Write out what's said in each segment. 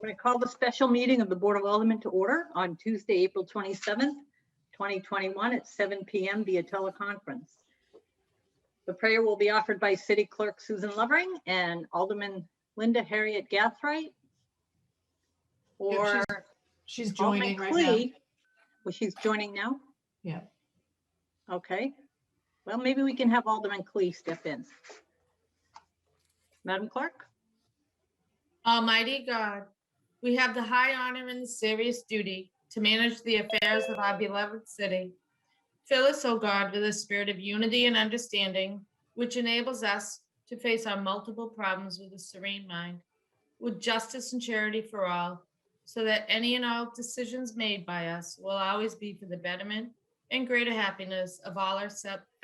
I'm going to call the special meeting of the Board of Aldermen to order on Tuesday, April 27th, 2021 at 7 p.m. via teleconference. The prayer will be offered by City Clerk Susan Lovering and Alderman Linda Harriet Gathright. Or Yep, she's joining right now. Well, she's joining now? Yeah. Okay. Well, maybe we can have Alderman Klee step in. Madam Clerk? Almighty God, we have the high honor and serious duty to manage the affairs of our beloved city. Fill us, O God, with a spirit of unity and understanding, which enables us to face our multiple problems with a serene mind, with justice and charity for all, so that any and all decisions made by us will always be for the betterment and greater happiness of all our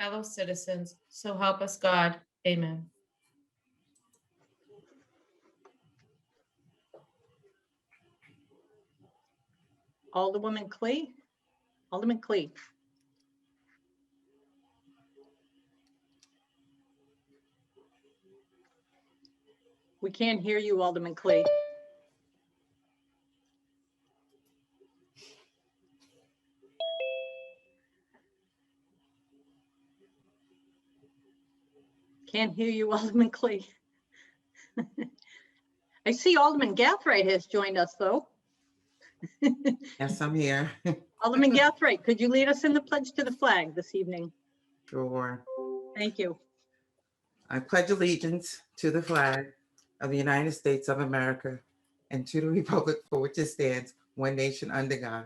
fellow citizens. So help us God. Amen. Alderwoman Klee? Alderman Klee. We can't hear you, Alderman Klee. Can't hear you, Alderman Klee. I see Alderman Gathright has joined us, though. Yes, I'm here. Alderman Gathright, could you lead us in the pledge to the flag this evening? Sure. Thank you. I pledge allegiance to the flag of the United States of America and to the republic for which it stands, one nation under God,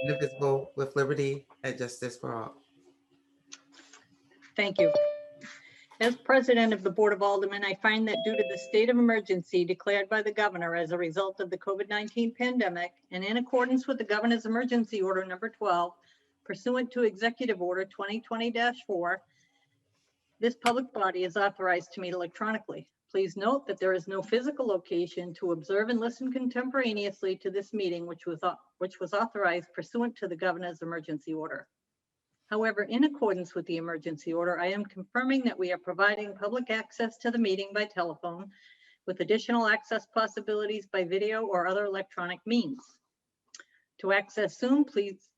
indivisible, with liberty and justice for all. Thank you. As president of the Board of Aldermen, I find that due to the state of emergency declared by the governor as a result of the COVID-19 pandemic and in accordance with the governor's emergency order number 12, pursuant to executive order 2020-4, this public body is authorized to meet electronically. Please note that there is no physical location to observe and listen contemporaneously to this meeting, which was authorized pursuant to the governor's emergency order. However, in accordance with the emergency order, I am confirming that we are providing public access to the meeting by telephone with additional access possibilities by video or other electronic means. To access Zoom, please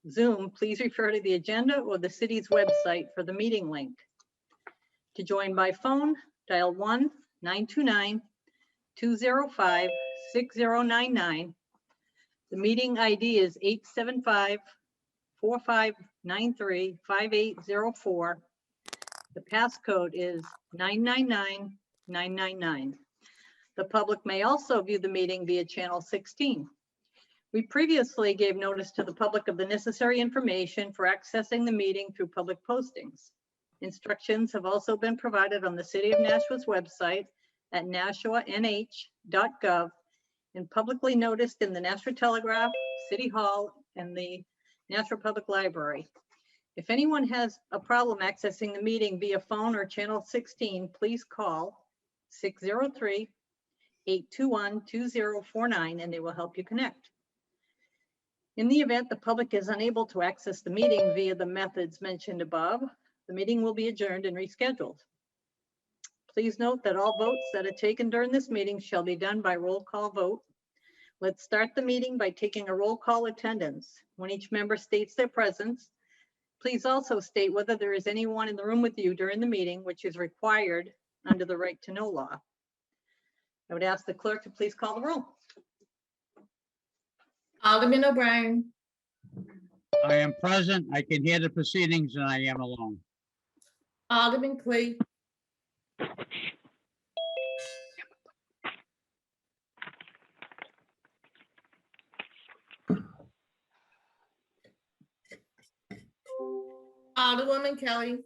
refer to the agenda or the city's website for the meeting link. To join by phone, dial 1-929-205-6099. The meeting ID is 875-4593-5804. The passcode is 999999. The public may also view the meeting via channel 16. We previously gave notice to the public of the necessary information for accessing the meeting through public postings. Instructions have also been provided on the City of Nashua's website at nashuanh.gov and publicly noticed in the Nashua Telegraph, City Hall, and the Nashua Public Library. If anyone has a problem accessing the meeting via phone or channel 16, please call 603-821-2049 and they will help you connect. In the event the public is unable to access the meeting via the methods mentioned above, the meeting will be adjourned and rescheduled. Please note that all votes that are taken during this meeting shall be done by roll call vote. Let's start the meeting by taking a roll call attendance. When each member states their presence, please also state whether there is anyone in the room with you during the meeting, which is required under the right to know law. I would ask the clerk to please call the roll. Alderman O'Brien. I am present. I can hear the proceedings and I am alone. Alderman Klee. Alderwoman Kelly.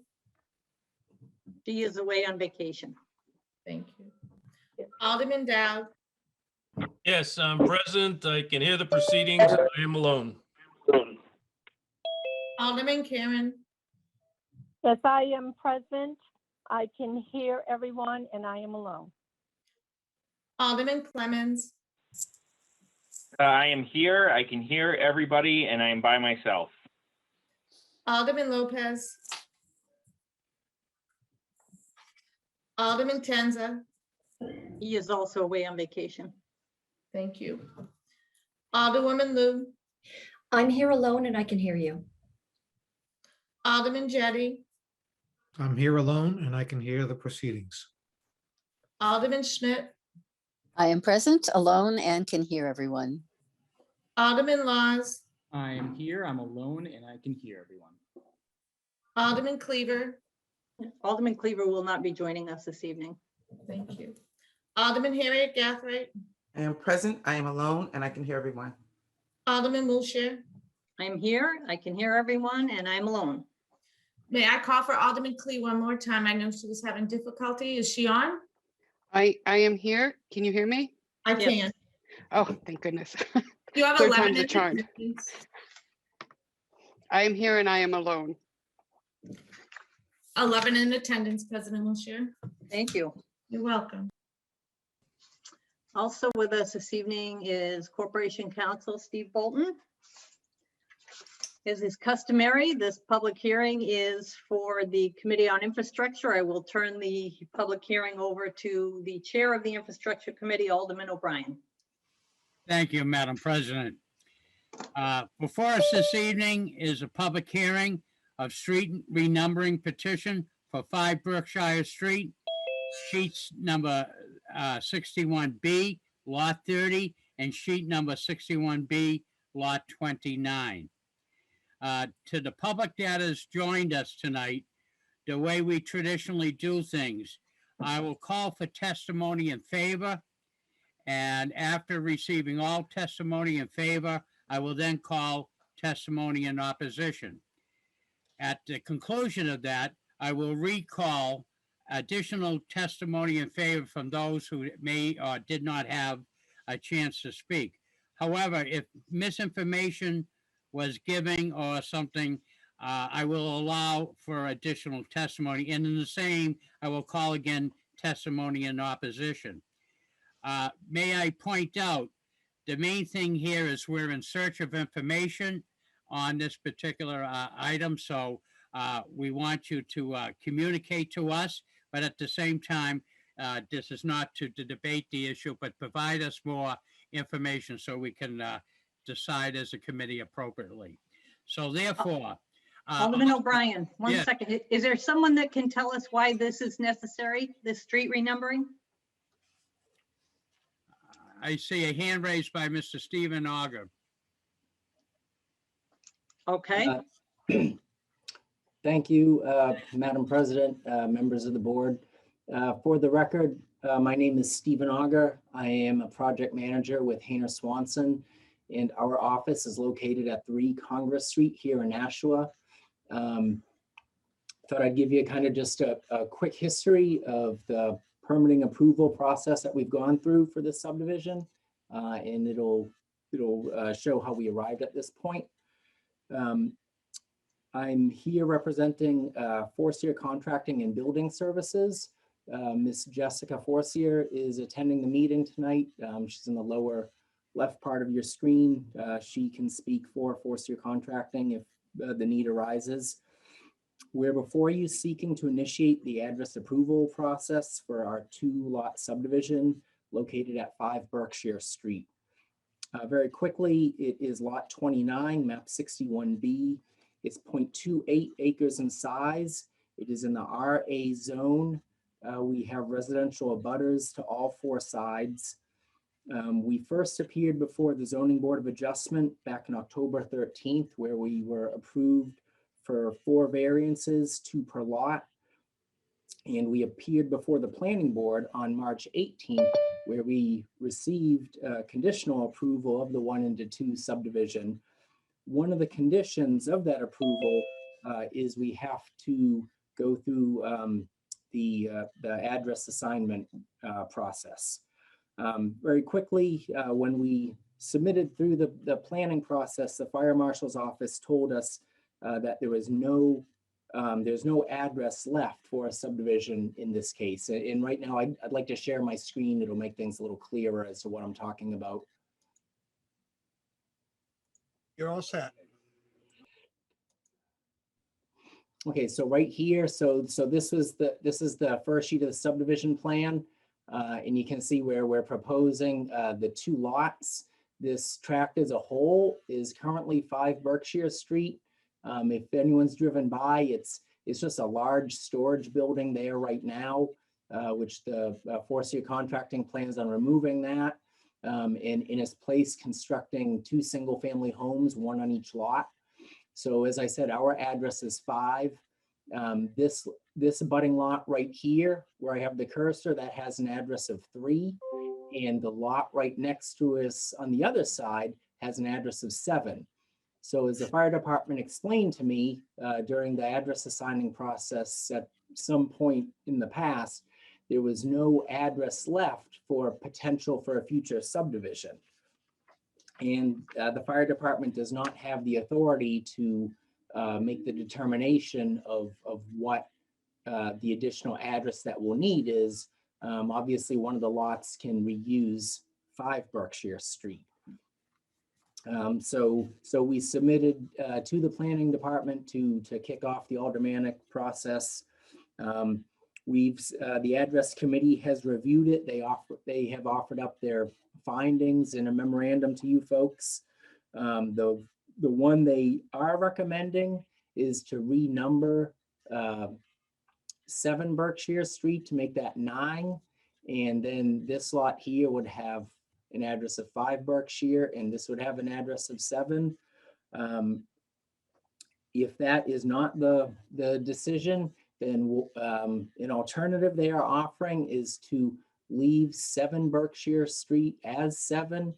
She is away on vacation. Thank you. Alderman Dowd. Yes, I'm present. I can hear the proceedings. I am alone. Alderman Karen. Yes, I am present. I can hear everyone and I am alone. Alderman Clemens. I am here. I can hear everybody and I am by myself. Alderman Lopez. Alderman Tenza. He is also away on vacation. Thank you. Alderwoman Lou, I'm here alone and I can hear you. Alderman Jettie, I'm here alone and I can hear the proceedings. Alderman Schmidt, I am present, alone, and can hear everyone. Alderman Laws, I am here, I'm alone, and I can hear everyone. Alderman Cleaver. Alderman Cleaver will not be joining us this evening. Thank you. Alderman Harriet Gathright, I am present, I am alone, and I can hear everyone. Alderman Wiltshire. I'm here, I can hear everyone, and I'm alone. May I call for Alderman Clee one more time? I know she was having difficulty. Is she on? I am here. Can you hear me? I Yes. can. Oh, thank goodness. You have Third 11 time's a charm. attendants. I am here and I am alone. 11 in attendance, President Wiltshire. Thank you. You're welcome. Also with us this evening is Corporation Counsel Steve Bolton. As is customary, this public hearing is for the Committee on Infrastructure. I will turn the public hearing over to the Chair of the Infrastructure Committee, Alderman O'Brien. Thank you, Madam President. Before us this evening is a public hearing of street renumbering petition for 5 Berkshire Street, sheets number 61B, lot 30, and sheet number 61B, lot 29. To the public that has joined us tonight, the way we traditionally do things, I will call for testimony in favor. And after receiving all testimony in favor, I will then call testimony in opposition. At the conclusion of that, I will recall additional testimony in favor from those who may or did not have a chance to speak. However, if misinformation was given or something, I will allow for additional testimony. And in the same, I will call again testimony in opposition. May I point out, the main thing here is we're in search of information on this particular item. So we want you to communicate to us, but at the same time, this is not to debate the issue, but provide us more information so we can decide as a committee appropriately. So therefore. Alderman O'Brien, one yes. second. Is there someone that can tell us why this is necessary, this street renumbering? I see a hand raised by Mr. Stephen Auger. Okay. Thank you, Madam President, members of the board. For the record, my name is Stephen Auger. I am a project manager with Hayner Swanson, and our office is located at 3 Congress Street here in Nashua. Thought I'd give you kind of just a quick history of the permitting approval process that we've gone through for this subdivision, and it'll show how we arrived at this point. I'm here representing Forcier Contracting and Building Services. Miss Jessica Forcier is attending the meeting tonight. She's in the lower left part of your screen. She can speak for Forcier Contracting if the need arises. We're before you seeking to initiate the address approval process for our 2-lot subdivision located at 5 Berkshire Street. Very quickly, it is lot 29, map 61B. It's 0.28 acres in size. It is in the RA zone. We have residential abutters to all 4 sides. We first appeared before the Zoning Board of Adjustment back on October 13th, where we were approved for 4 variances, 2 per lot. And we appeared before the Planning Board on March 18th, where we received conditional approval of the 1-into-2 subdivision. One of the conditions of that approval is we have to go through the address assignment process. Very quickly, when we submitted through the planning process, the Fire Marshal's office told us that there was there's no address left for a subdivision in this case. And right now, I'd like to share my screen. It'll make things a little clearer as to what I'm talking about. You're all set. Okay, so right here, so this is the first sheet of the subdivision plan, and you can see where we're proposing the 2 lots. This tract as a whole is currently 5 Berkshire Street. If anyone's driven by, it's just a large storage building there right now, which the Forcier Contracting plans on removing that. And in its place, constructing 2 single-family homes, 1 on each lot. So as I said, our address is 5. This abutting lot right here, where I have the cursor, that has an address of 3. And the lot right next to us on the other side has an address of 7. So as the fire department explained to me during the address assigning process at some point in the past, there was no address left for potential for a future subdivision. And the fire department does not have the authority to make the determination of what the additional address that we'll need is. Obviously, one of the lots can reuse 5 Berkshire Street. So we submitted to the planning department to kick off the aldermanic process. The address committee has reviewed it. They have offered up their findings in a memorandum to you folks. The one they are recommending is to renumber 7 Berkshire Street to make that 9. And then this lot here would have an address of 5 Berkshire, and this would have an address of 7. If that is not the decision, then an alternative they are offering is to leave 7 Berkshire Street as 7,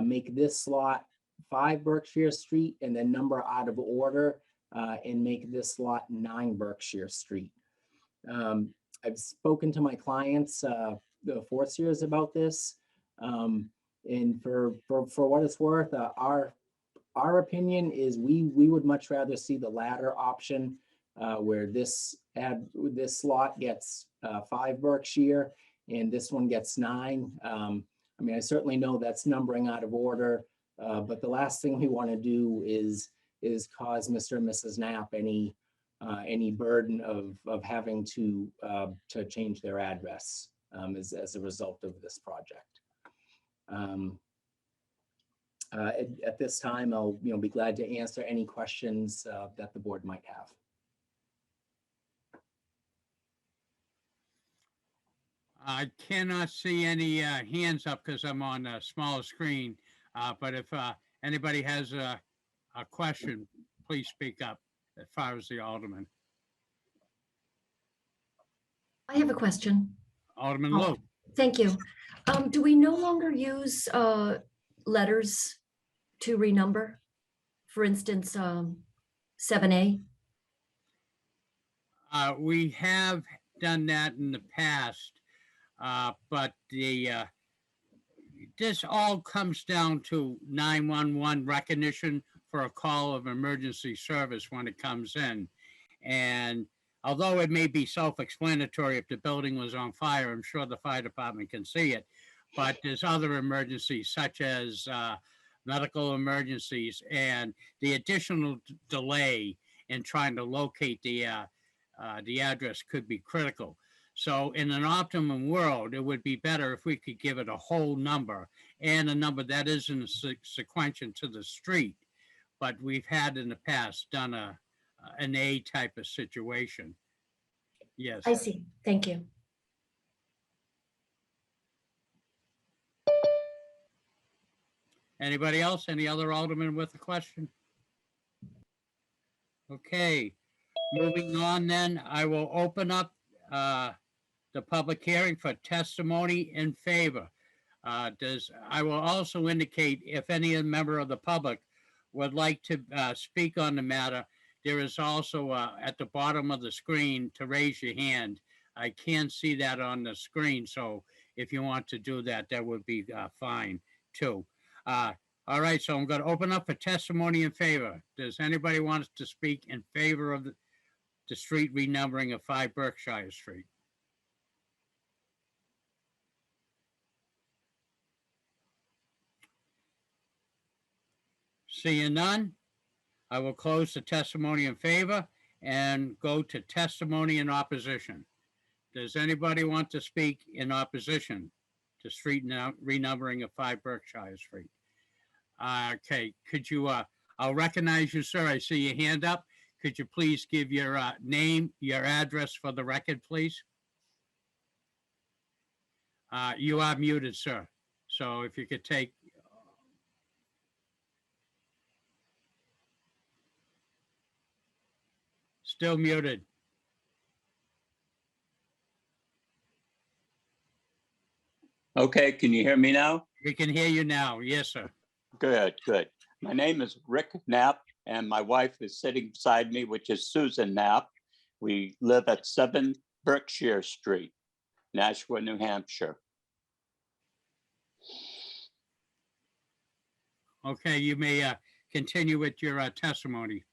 make this lot 5 Berkshire Street, and then number out of order and make this lot 9 Berkshire Street. I've spoken to my clients, the Forciers, about this. And for what it's worth, our opinion is we would much rather see the latter option, where this lot gets 5 Berkshire and this one gets 9. I mean, I certainly know that's numbering out of order, but the last thing we want to do is cause Mr. and Mrs. Knapp any burden of having to change their address as a result of this project. At this time, I'll be glad to answer any questions that the board might have. I cannot see any hands up because I'm on a smaller screen. But if anybody has a question, please speak up as far as the alderman. I have a question. Alderman Oh, Lowe. thank you. Do we no longer use letters to renumber? For instance, 7A? We have done that in the past, but this all comes down to 911 recognition for a call of emergency service when it comes in. And although it may be self-explanatory, if the building was on fire, I'm sure the fire department can see it. But there's other emergencies such as medical emergencies, and the additional delay in trying to locate the address could be critical. So in an optimum world, it would be better if we could give it a whole number and a number that isn't sequential to the street. But we've had in the past done an A type of situation. Yes. I see. Thank you. Anybody else? Any other alderman with a question? Okay, moving on then, I will open up the public hearing for testimony in favor. I will also indicate if any member of the public would like to speak on the matter, there is also at the bottom of the screen to raise your hand. I can't see that on the screen, so if you want to do that, that would be fine too. All right, so I'm going to open up for testimony in favor. Does anybody want to speak in favor of the street renumbering of 5 Berkshire Street? Seeing none, I will close the testimony in favor and go to testimony in opposition. Does anybody want to speak in opposition to street renumbering of 5 Berkshire Street? Okay, could you, I'll recognize you, sir. I see your hand up. Could you please give your name, your address for the record, please? You are muted, sir. So if you could take. Still muted. Okay, can you hear me now? We can hear you now. Yes, sir. Good, good. My name is Rick Knapp, and my wife is sitting beside me, which is Susan Knapp. We live at 7 Berkshire Street, Nashua, New Hampshire. Okay, you may continue with your testimony.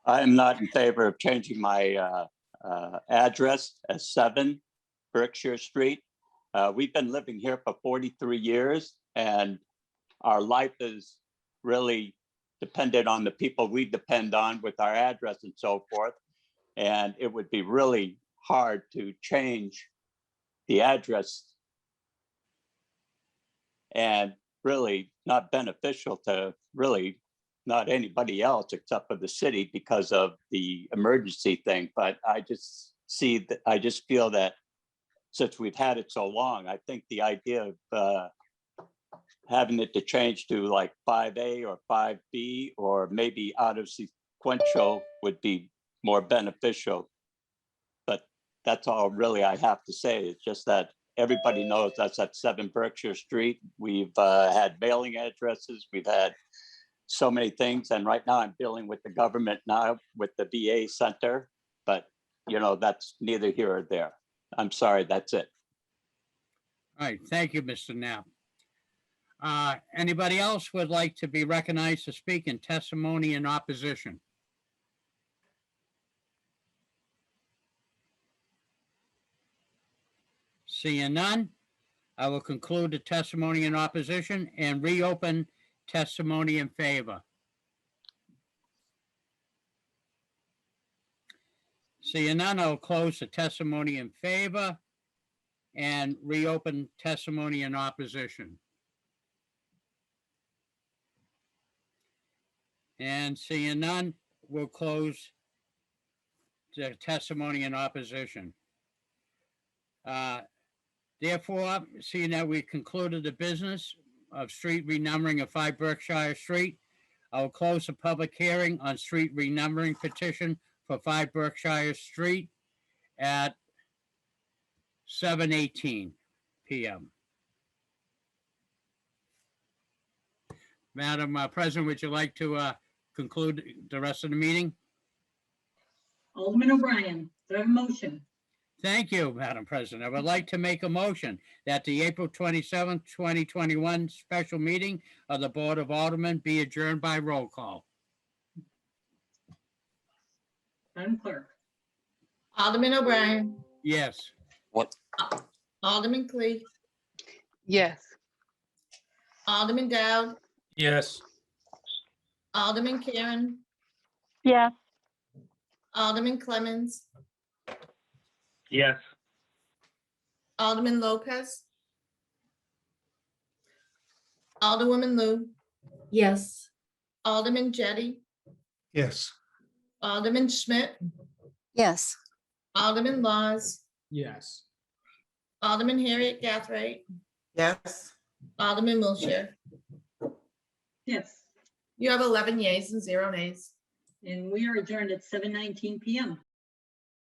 I am not in favor of changing my address as 7 Berkshire Street. We've been living here for 43 years, and our life is really dependent on the people we depend on with our address and so forth. And it would be really hard to change the address and really not beneficial to really not anybody else except for the city because of the emergency thing. But I just see that, I just feel that since we've had it so long, I think the idea of having it to change to like 5A or 5B or maybe out of sequential would be more beneficial. But that's all really I have to say. It's just that everybody knows that's at 7 Berkshire Street. We've had mailing addresses. We've had so many things. And right now I'm dealing with the government now with the VA center. But, you know, that's neither here or there. I'm sorry, that's it. All right, thank you, Mr. Knapp. Anybody else would like to be recognized to speak in testimony in opposition? Seeing none, I will conclude the testimony in opposition and reopen testimony in favor. Seeing none, I'll close the testimony in favor and reopen testimony in opposition. And seeing none, we'll close the testimony in opposition. Therefore, seeing that we concluded the business of street renumbering of 5 Berkshire Street, I will close the public hearing on street renumbering petition for 5 Berkshire Street at 7:18 p.m. Madam President, would you like to conclude the rest of the meeting? Alderman O'Brien, do I have a motion? Thank you, Madam President. I would like to make a motion that the April 27th, 2021 special meeting of the Board of Aldermen be adjourned by roll call. Madam Clerk. Alderman O'Brien, Yes. Alderman Clee, Yes. Alderman Dowd, Yes. Alderman Karen, Yes. Alderman Clemmons, Yes. Alderman Lopez, Alderwoman Lou, Yes. Alderman Jettie, Yes. Alderman Schmidt, Yes. Alderman Laws, Yes. Alderman Harriet Gathright, Yes. Alderman Wiltshire. Yes, You have 11 yeas and 0 nays. and we are adjourned at 7:19 p.m.